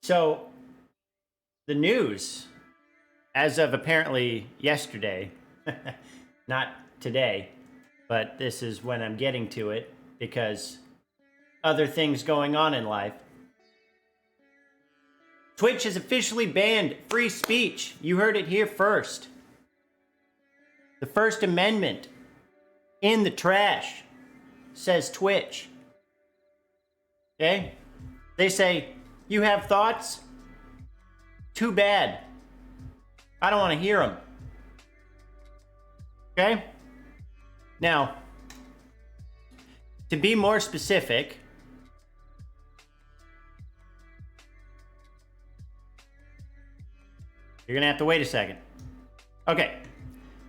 So, the news, as of apparently yesterday, not today, but this is when I'm getting to it because other things going on in life. Twitch has officially banned free speech. You heard it here first. The First Amendment in the trash, says Twitch. Okay? They say, you have thoughts? Too bad. I don't want to hear them. Okay? Now, to be more specific, you're going to have to wait a second. Okay.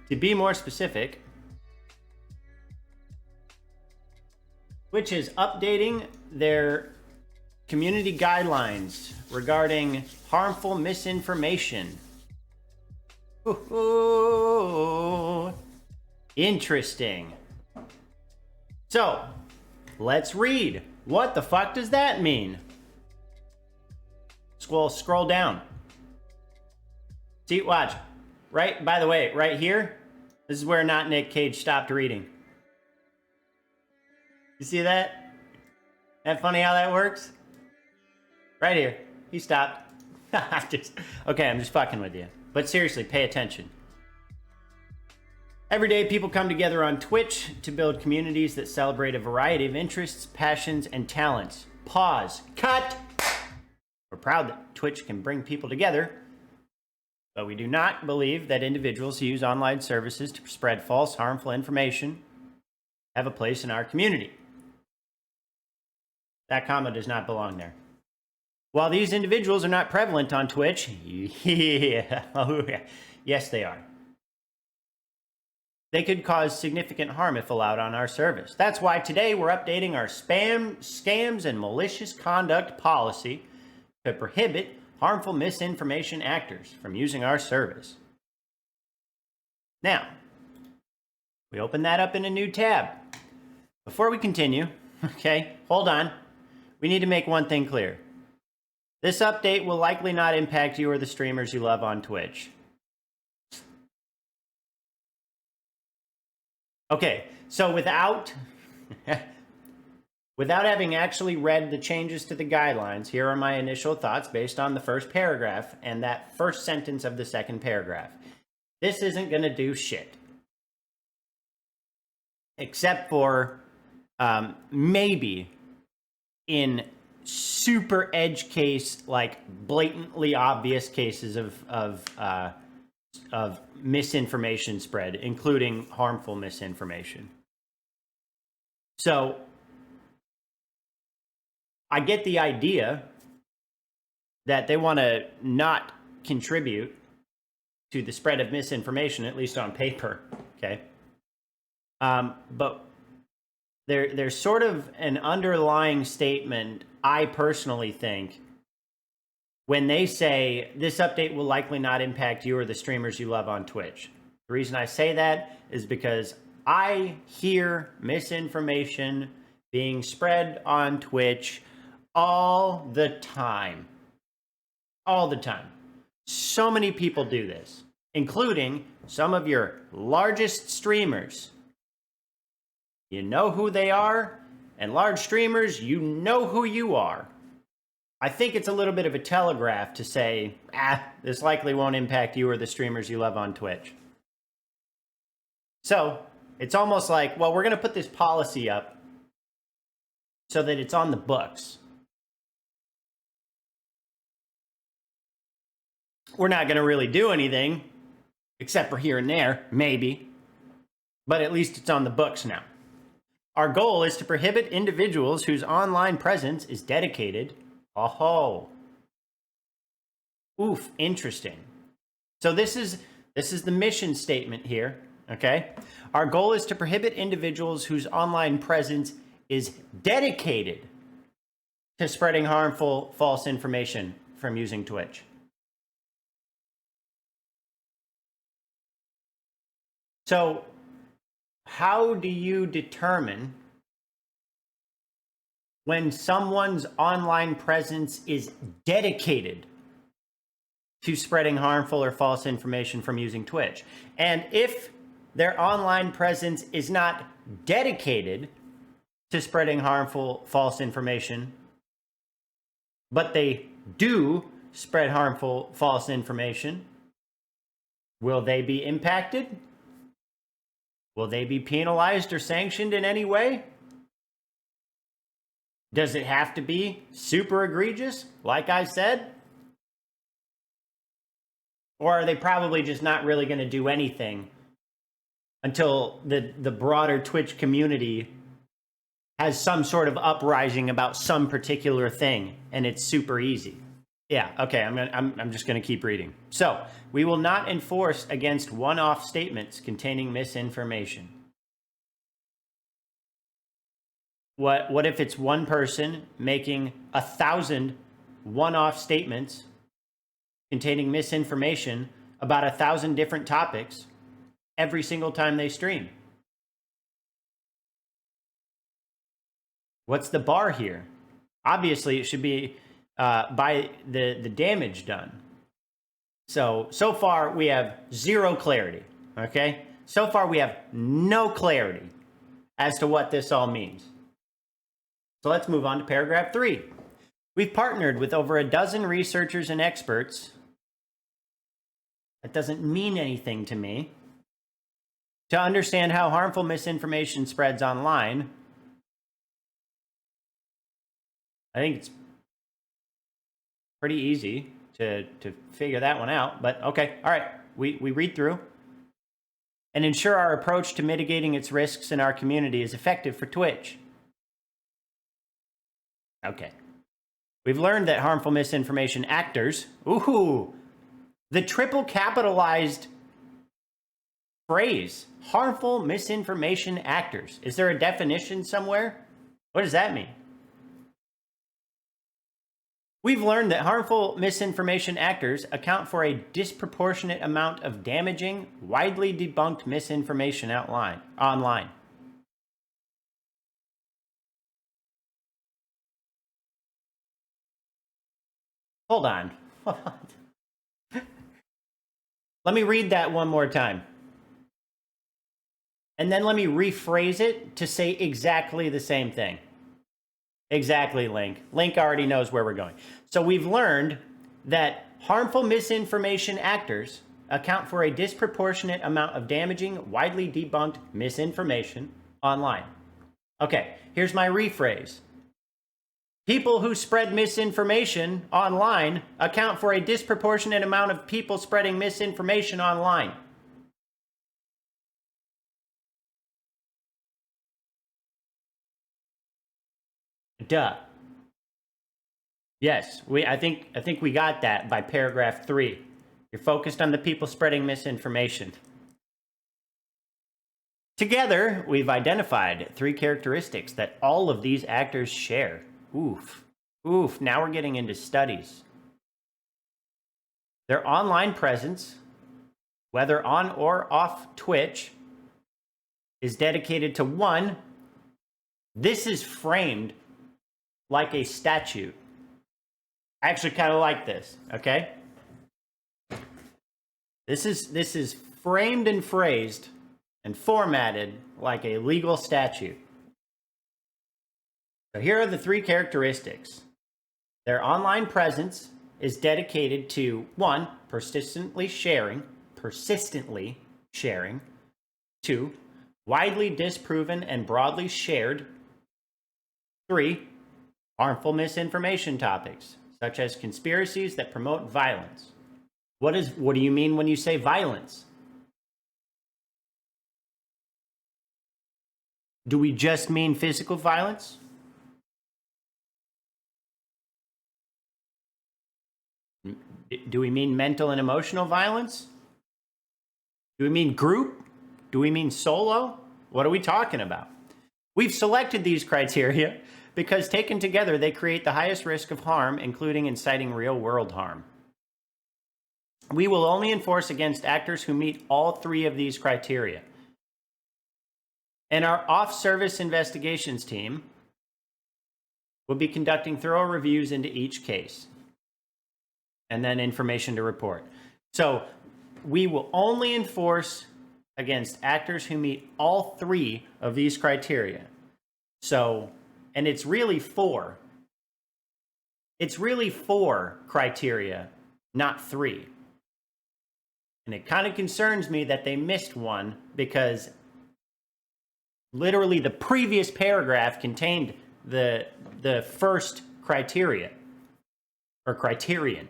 To be more specific, Twitch is updating their community guidelines regarding harmful misinformation. Ooh, interesting. So, let's read. What the fuck does that mean? Scroll down. See, watch. Right, by the way, right here, this is where Not Nick Cage stopped reading. You see that? That funny how that works? Right here. He stopped. Okay, I'm just fucking with you. But seriously, pay attention. Every day, people come together on Twitch to build communities that celebrate a variety of interests, passions, and talents. Pause. Cut! We're proud that Twitch can bring people together, but we do not believe that individuals who use online services to spread false, harmful information have a place in our community. That comma does not belong there. While these individuals are not prevalent on Twitch, yes, they are. They could cause significant harm if allowed on our service. That's why today we're updating our spam, scams, and malicious conduct policy to prohibit harmful misinformation actors from using our service. Now, we open that up in a new tab. Before we continue, okay, hold on. We need to make one thing clear. This update will likely not impact you or the streamers you love on Twitch. Okay, so without having actually read the changes to the guidelines, here are my initial thoughts based on the first paragraph and that first sentence of the second paragraph. This isn't going to do shit. Except for maybe in super edge case, like blatantly obvious cases of misinformation spread, including harmful misinformation. So I get the idea that they want to not contribute to the spread of misinformation, at least on paper, okay? But there's sort of an underlying statement, I personally think, when they say this update will likely not impact you or the streamers you love on Twitch. The reason I say that is because I hear misinformation being spread on Twitch all the time. All the time. So many people do this, including some of your largest streamers. You know who they are, and large streamers, you know who you are. I think it's a little bit of a telegraph to say, this likely won't impact you or the streamers you love on Twitch. So, it's almost like, well, we're going to put this policy up so that it's on the books. We're not going to really do anything, except for here and there, maybe. But at least it's on the books now. Our goal is to prohibit individuals whose online presence is dedicated. Oh. Oof, interesting. So this is the mission statement here, okay? Our goal is to prohibit individuals whose online presence is dedicated to spreading harmful, false information from using Twitch. So, how do you determine when someone's online presence is dedicated to spreading harmful or false information from using Twitch. And if their online presence is not dedicated to spreading harmful, false information, but they do spread harmful, false information, will they be impacted? Will they be penalized or sanctioned in any way? Does it have to be super egregious, like I said? Or are they probably just not really going to do anything until the broader Twitch community has some sort of uprising about some particular thing and it's super easy? Yeah, okay, I'm just going to keep reading. So, we will not enforce against one-off statements containing misinformation. What if it's one person making 1,000 one-off statements containing misinformation about 1,000 different topics every single time they stream? What's the bar here? Obviously, it should be by the damage done. So far, we have zero clarity, okay? So far, we have no clarity as to what this all means. So let's move on to paragraph 3. We've partnered with over a dozen researchers and experts. That doesn't mean anything to me. To understand how harmful misinformation spreads online. I think it's pretty easy to figure that one out, but okay, all right, we read through. And ensure our approach to mitigating its risks in our community is effective for Twitch. Okay. We've learned that harmful misinformation actors, the triple capitalized phrase, harmful misinformation actors. Is there a definition somewhere? What does that mean? We've learned that harmful misinformation actors account for a disproportionate amount of damaging, widely debunked misinformation online. Hold on. Let me read that one more time. And then let me rephrase it to say exactly the same thing. Exactly, Link. Link already knows where we're going. So we've learned that harmful misinformation actors account for a disproportionate amount of damaging, widely debunked misinformation online. Okay, here's my rephrase. People who spread misinformation online account for a disproportionate amount of people spreading misinformation online. Duh. Yes, I think we got that by paragraph 3. You're focused on the people spreading misinformation. Together, we've identified 3 characteristics that all of these actors share. Oof. Now we're getting into studies. Their online presence, whether on or off Twitch, is dedicated to 1, this is framed like a statute. I actually kind of like this, okay? This is framed and phrased and formatted like a legal statute. So here are the 3 characteristics. Their online presence is dedicated to 1, persistently sharing. 2, widely disproven and broadly shared. 3, harmful misinformation topics, such as conspiracies that promote violence. What do you mean when you say violence? Do we just mean physical violence? Do we mean mental and emotional violence? Do we mean group? Do we mean solo? What are we talking about? We've selected these criteria because taken together, they create the highest risk of harm, including inciting real-world harm. We will only enforce against actors who meet all 3 of these criteria. And our off-service investigations team We'll be conducting thorough reviews into each case and then information to report. So we will only enforce against actors who meet all 3 of these criteria. So, and it's really 4. It's really 4 criteria, not 3. And it kind of concerns me that they missed one, because literally the previous paragraph contained the first criteria or criterion.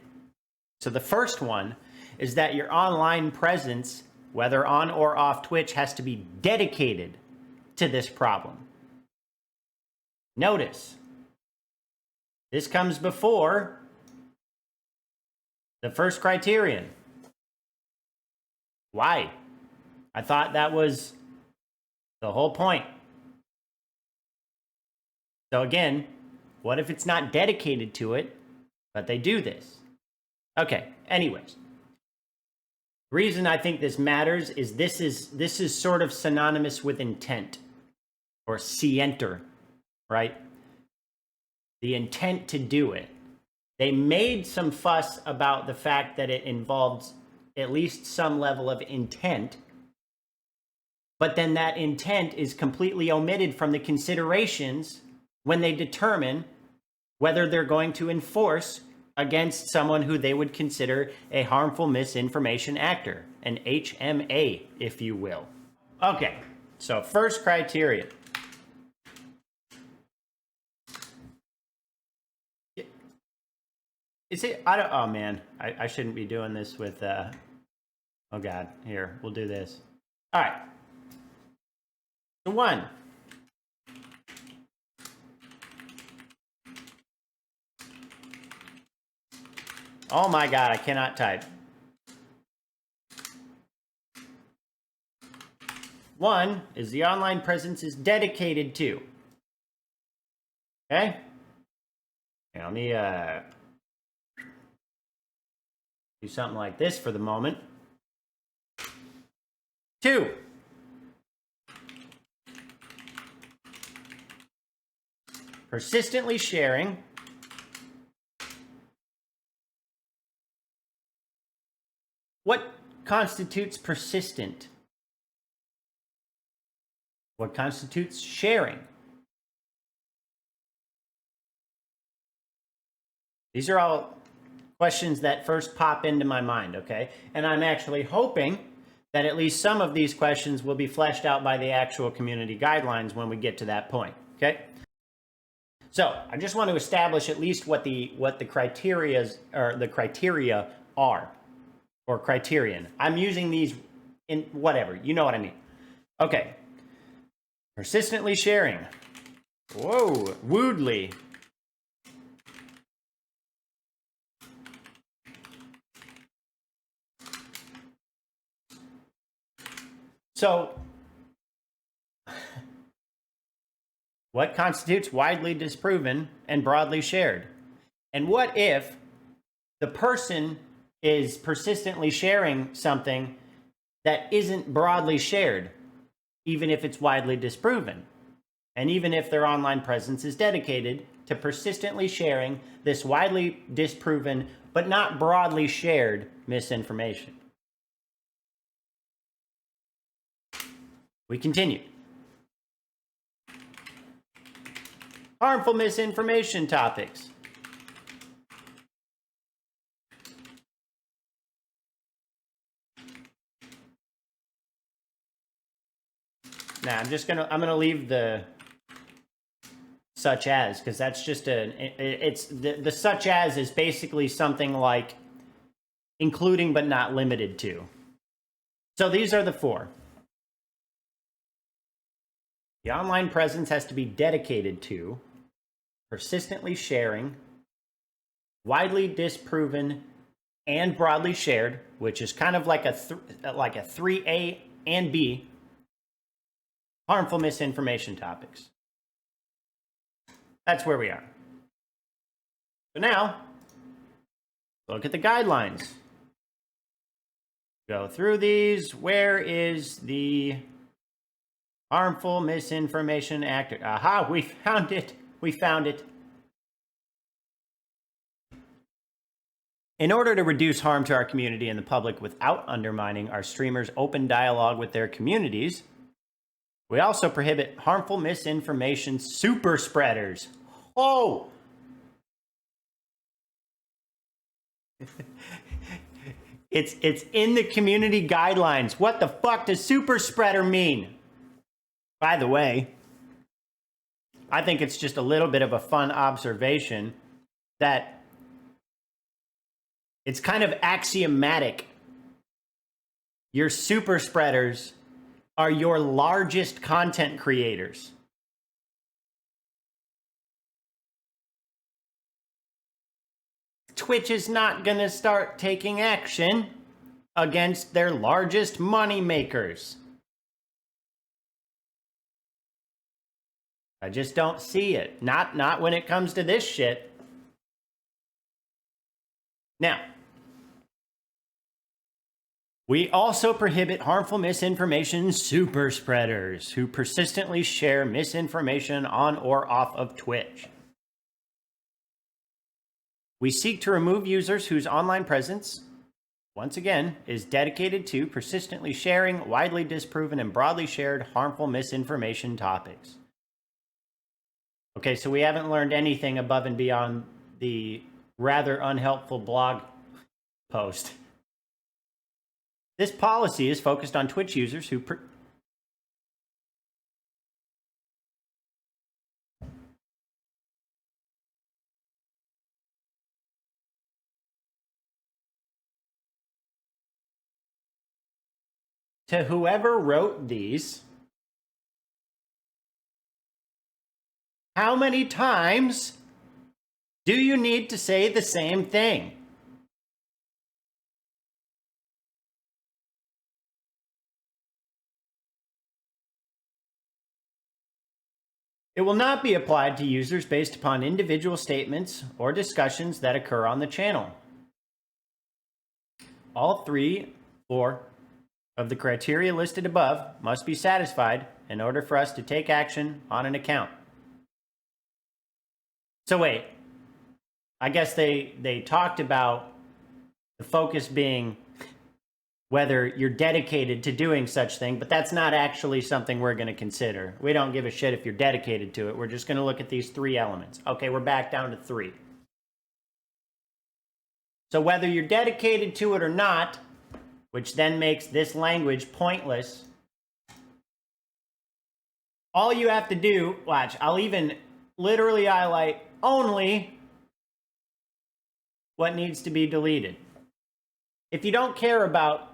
So the first one is that your online presence, whether on or off Twitch, has to be dedicated to this problem. Notice, this comes before the first criterion. Why? I thought that was the whole point. So again, what if it's not dedicated to it, but they do this? Okay, anyways. The reason I think this matters is this is sort of synonymous with intent, or scienter, right? The intent to do it. They made some fuss about the fact that it involves at least some level of intent, but then that intent is completely omitted from the considerations when they determine whether they're going to enforce against someone who they would consider a harmful misinformation actor, an HMA, if you will. Okay, so first criteria. Is it, oh man, I shouldn't be doing this with, oh God, here, we'll do this. All right. So 1. Oh my God, I cannot type. 1 is the online presence is dedicated to. Okay? Here, let me do something like this for the moment. 2. Persistently sharing what constitutes persistent? What constitutes sharing? These are all questions that first pop into my mind, okay? And I'm actually hoping that at least some of these questions will be fleshed out by the actual community guidelines when we get to that point, okay? So I just want to establish at least what the criteria are, or criterion. I'm using these in whatever, you know what I mean. Okay. Persistently sharing. Whoa, Woodley. So, what constitutes widely disproven and broadly shared? And what if the person is persistently sharing something that isn't broadly shared, even if it's widely disproven, and even if their online presence is dedicated to persistently sharing this widely disproven but not broadly shared misinformation? We continue. Harmful misinformation topics. Now, I'm gonna leave the such as, because that's just the such as is basically something like including but not limited to. So these are the 4. The online presence has to be dedicated to persistently sharing, widely disproven, and broadly shared, which is kind of like a 3A and B, harmful misinformation topics. That's where we are. So now, look at the guidelines. Go through these. Where is the harmful misinformation actor? Aha, we found it. We found it. In order to reduce harm to our community and the public without undermining our streamers' open dialogue with their communities, we also prohibit harmful misinformation super spreaders. Oh! It's in the community guidelines. What the fuck does super spreader mean? By the way, I think it's just a little bit of a fun observation that it's kind of axiomatic. Your super spreaders are your largest content creators. Twitch is not going to start taking action against their largest money makers. I just don't see it. Not when it comes to this shit. Now, we also prohibit harmful misinformation super spreaders who persistently share misinformation on or off of Twitch. We seek to remove users whose online presence, once again, is dedicated to persistently sharing widely disproven and broadly shared harmful misinformation topics. Okay, so we haven't learned anything above and beyond the rather unhelpful blog post. This policy is focused on Twitch users who to whoever wrote these, how many times do you need to say the same thing? It will not be applied to users based upon individual statements or discussions that occur on the channel. All 4 of the criteria listed above must be satisfied in order for us to take action on an account. So wait, I guess they talked about the focus being whether you're dedicated to doing such thing, but that's not actually something we're going to consider. We don't give a shit if you're dedicated to it. We're just going to look at these 3 elements. Okay, we're back down to 3. So whether you're dedicated to it or not, which then makes this language pointless, all you have to do, watch, I'll even literally highlight only what needs to be deleted. If you don't care about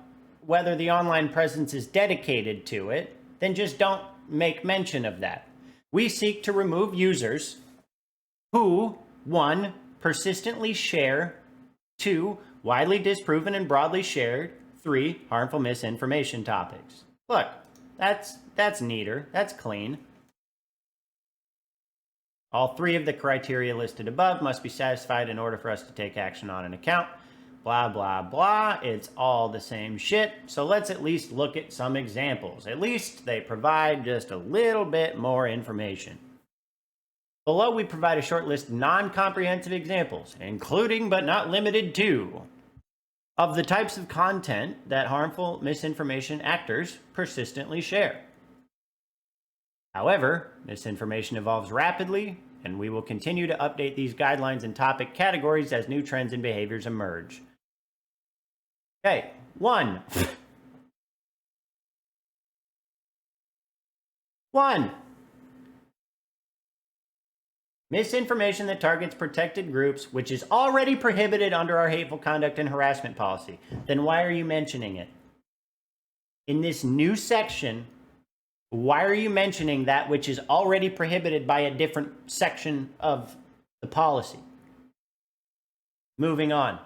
whether the online presence is dedicated to it, then just don't make mention of that. We seek to remove users who, 1, persistently share, 2, widely disproven and broadly shared, 3, harmful misinformation topics. Look, that's neater, that's clean. All 3 of the criteria listed above must be satisfied in order for us to take action on an account. Blah, blah, blah. It's all the same shit. So let's at least look at some examples. At least they provide just a little bit more information. Below, we provide a short list of non-comprehensive examples, including but not limited to, of the types of content that harmful misinformation actors persistently share. However, misinformation evolves rapidly, and we will continue to update these guidelines and topic categories as new trends and behaviors emerge. Okay, 1. 1. Misinformation that targets protected groups, which is already prohibited under our hateful conduct and harassment policy. Then why are you mentioning it? In this new section, why are you mentioning that which is already prohibited by a different section of the policy? Moving on.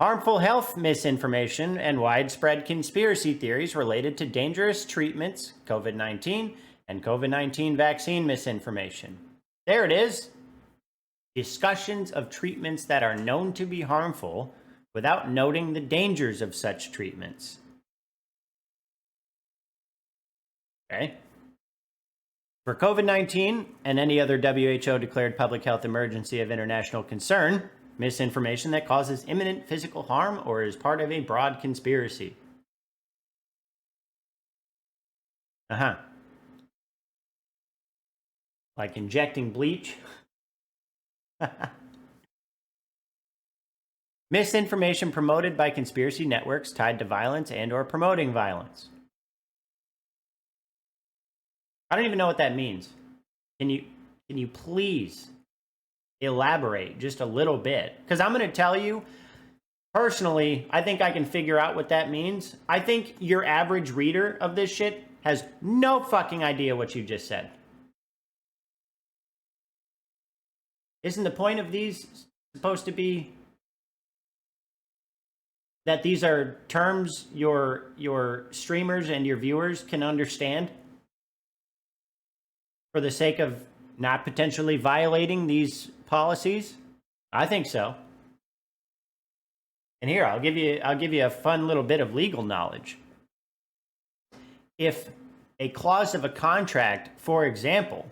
Harmful health misinformation and widespread conspiracy theories related to dangerous treatments, COVID-19, and COVID-19 vaccine misinformation. There it is. Discussions of treatments that are known to be harmful without noting the dangers of such treatments. Okay. For COVID-19 and any other WHO-declared public health emergency of international concern, misinformation that causes imminent physical harm or is part of a broad conspiracy. Like injecting bleach. Misinformation promoted by conspiracy networks tied to violence and or promoting violence. I don't even know what that means. Can you please elaborate just a little bit? Because I'm going to tell you, personally, I think I can figure out what that means. I think your average reader of this shit has no fucking idea what you just said. Isn't the point of these supposed to be that these are terms your streamers and your viewers can understand for the sake of not potentially violating these policies? I think so. And here, I'll give you a fun little bit of legal knowledge. If a clause of a contract, for example,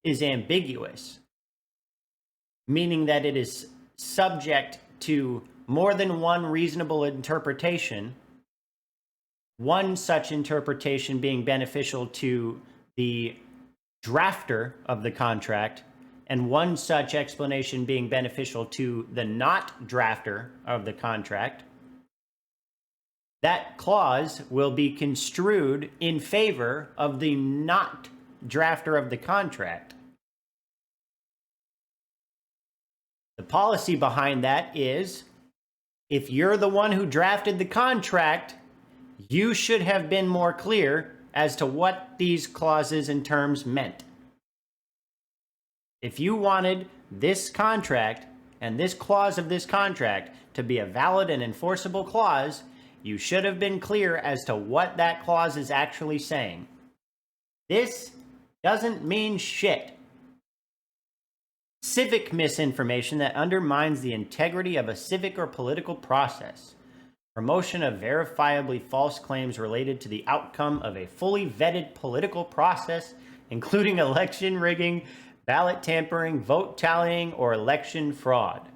is ambiguous, meaning that it is subject to more than one reasonable interpretation, one such interpretation being beneficial to the drafter of the contract, and one such explanation being beneficial to the not drafter of the contract, that clause will be construed in favor of the not drafter of the contract. The policy behind that is, if you're the one who drafted the contract, you should have been more clear as to what these clauses and terms meant. If you wanted this contract and this clause of this contract to be a valid and enforceable clause, you should have been clear as to what that clause is actually saying. This doesn't mean shit. Civic misinformation that undermines the integrity of a civic or political process. Promotion of verifiably false claims related to the outcome of a fully vetted political process, including election rigging, ballot tampering, vote tallying, or election fraud.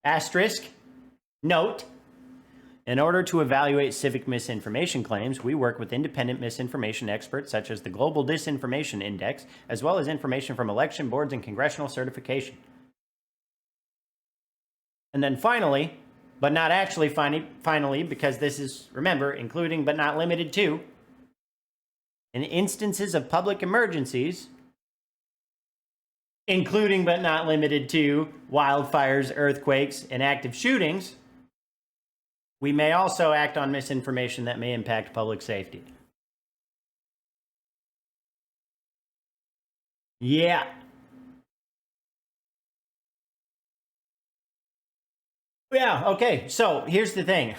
Asterisk. Note, in order to evaluate civic misinformation claims, we work with independent misinformation experts such as the Global Disinformation Index, as well as information from election boards and congressional certification. And then finally, but not actually finally, because this is, remember, including but not limited to, in instances of public emergencies, including but not limited to wildfires, earthquakes, and active shootings, we may also act on misinformation that may impact public safety. Yeah. Yeah, okay. So here's the thing.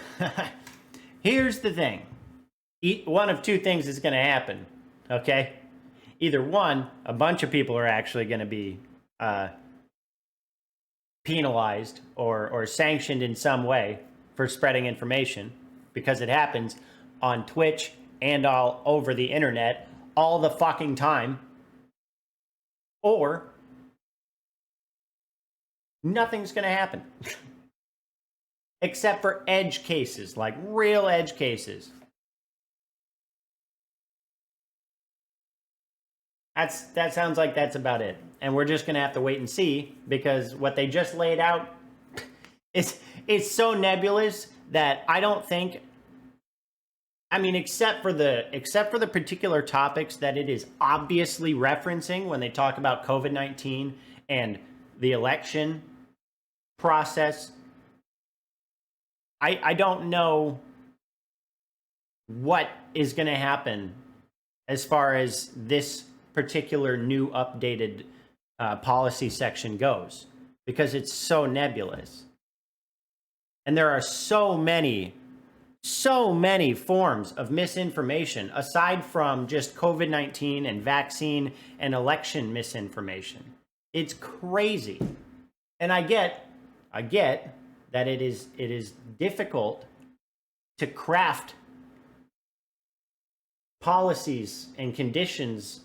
Here's the thing. One of two things is going to happen, okay? Either one, a bunch of people are actually going to be penalized or sanctioned in some way for spreading information, because it happens on Twitch and all over the internet all the fucking time. Or nothing's going to happen. Except for edge cases, like real edge cases. That sounds like that's about it. And we're just going to have to wait and see, because what they just laid out is so nebulous that I don't think, I mean, except for the particular topics that it is obviously referencing when they talk about COVID-19 and the election process, I don't know what is going to happen as far as this particular new updated policy section goes, because it's so nebulous. And there are so many forms of misinformation aside from just COVID-19 and vaccine and election misinformation. It's crazy. And I get that it is difficult to craft policies and conditions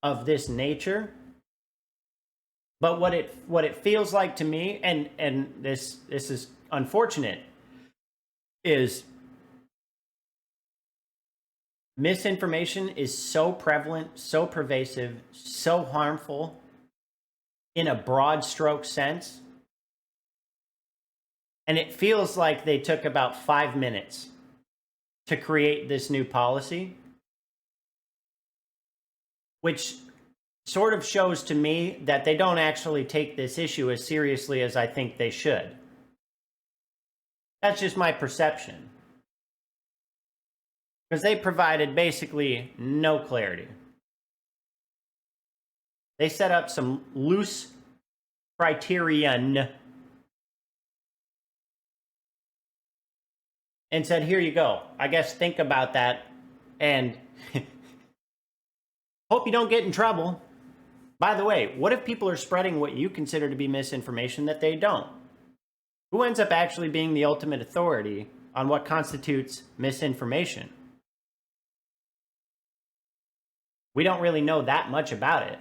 of this nature But what it feels like to me, and this is unfortunate, is misinformation is so prevalent, so pervasive, so harmful in a broad stroke sense. And it feels like they took about 5 minutes to create this new policy, which sort of shows to me that they don't actually take this issue as seriously as I think they should. That's just my perception. Because they provided basically no clarity. They set up some loose criterion and said, here you go. I guess think about that and hope you don't get in trouble. By the way, what if people are spreading what you consider to be misinformation that they don't? Who ends up actually being the ultimate authority on what constitutes misinformation? We don't really know that much about it.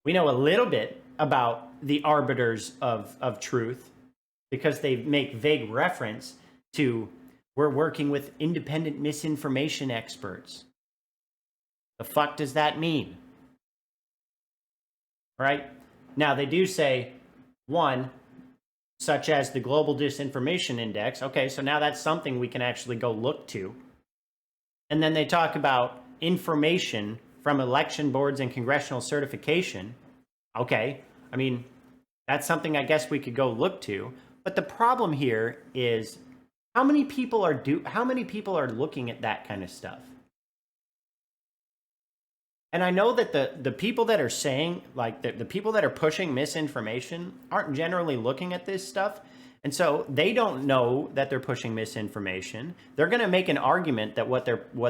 We know a little bit about the arbiters of truth because they make vague reference to, we're working with independent misinformation experts. The fuck does that mean? Right? Now, they do say, one, such as the Global Disinformation Index. Okay, so now that's something we can actually go look to. And then they talk about information from election boards and congressional certification. Okay, I mean, that's something I guess we could go look to. But the problem here is how many people are looking at that kind of stuff? And I know that the people that are saying, like the people that are pushing misinformation aren't generally looking at this stuff. And so they don't know that they're pushing misinformation. They're going to make an argument that what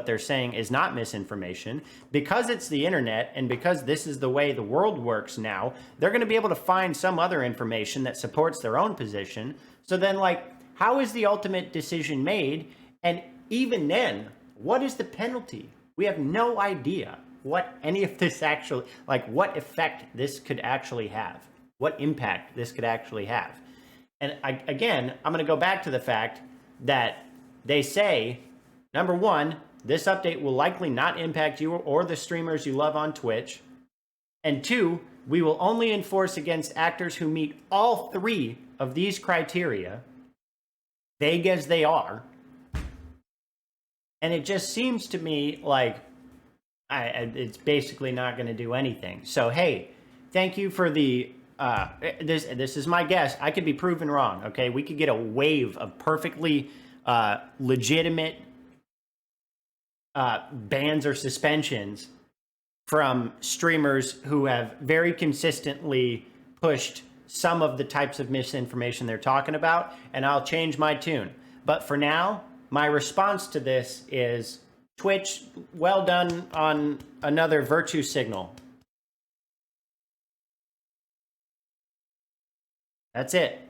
they're saying is not misinformation. Because it's the internet and because this is the way the world works now, they're going to be able to find some other information that supports their own position. So then, like, how is the ultimate decision made? And even then, what is the penalty? We have no idea what any of this actually, like what effect this could actually have, what impact this could actually have. And again, I'm going to go back to the fact that they say, number one, this update will likely not impact you or the streamers you love on Twitch. And two, we will only enforce against actors who meet all three of these criteria, vague as they are. And it just seems to me like it's basically not going to do anything. So, hey, thank you for the, this is my guess. I could be proven wrong, okay? We could get a wave of perfectly legitimate bans or suspensions from streamers who have very consistently pushed some of the types of misinformation they're talking about, and I'll change my tune. But for now, my response to this is, Twitch, well done on another virtue signal. That's it.